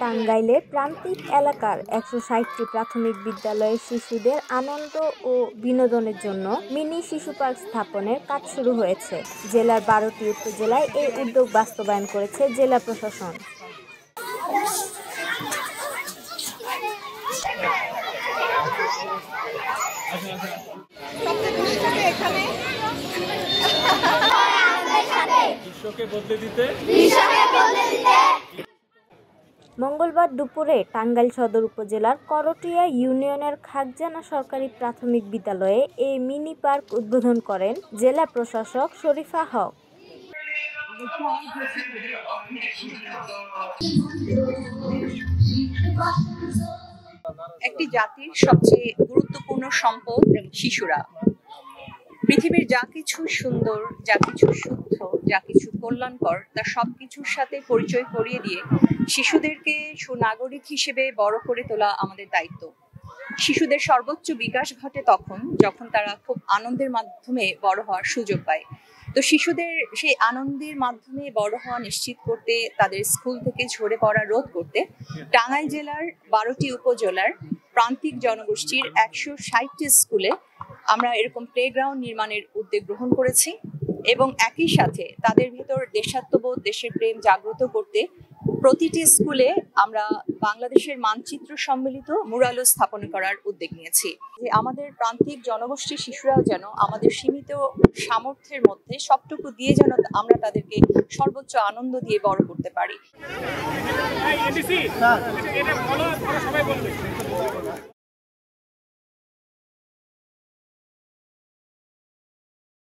টাঙ্গাইলের প্রান্তিক এলাকার ১৬০টি প্রাথমিক বিদ্যালয়ের শিশুদের আনন্দ ও বিনোদনের জন্য মিনি শিশু পার্ক স্থাপনের কাজ শুরু হয়েছে। জেলার ১২টি উপজেলায় এই উদ্যোগ বাস্তবায়ন করেছে জেলা প্রশাসন। মঙ্গলবার দুপুরে টাঙ্গাইল সদর উপজেলার করটিয়া ইউনিয়নের খাগজানা সরকারি প্রাথমিক বিদ্যালয়ে এই মিনি পার্ক উদ্বোধন করেন জেলা প্রশাসক শরীফা হক। একটি জাতির সবচেয়ে গুরুত্বপূর্ণ সম্পদ শিশুরা। পৃথিবীর যা কিছু সুন্দর, যা কিছু শুদ্ধ, যা কিছু কল্যাণকর, তা সবকিছুর সাথে পরিচয় করিয়ে দিয়ে শিশুদেরকে সুনাগরিক হিসেবে বড় করে তোলা আমাদের দায়িত্ব। শিশুদের সর্বোচ্চ বিকাশ ঘটে তখন যখন তারা খুব আনন্দের মাধ্যমে বড় হওয়ার সুযোগ পায়। তো শিশুদের সেই আনন্দের মাধ্যমে বড় হওয়া নিশ্চিত করতে, তাদের স্কুল থেকে ঝরে পড়া রোধ করতে টাঙ্গাইল জেলার ১২টি উপজেলার প্রান্তিক জনগোষ্ঠীর ১৬০টি স্কুলে আমরা এরকম প্লেগ্রাউন্ড নির্মাণের উদ্যোগ গ্রহণ করেছি এবং একই সাথে তাদের ভিতর দেশাত্মবোধ, দেশের প্রেম জাগ্রত করতে প্রতিটি স্কুলে আমরা বাংলাদেশের মানচিত্র সম্মিলিত মুরালও স্থাপন করার উদ্যোগ নিয়েছি। যে আমাদের প্রান্তিক জনগোষ্ঠীর শিশুরাও যেন আমাদের সীমিত সামর্থ্যের মধ্যে সবটুকু দিয়ে যেন আমরা তাদেরকে সর্বোচ্চ আনন্দ দিয়ে বড় করতে পারি।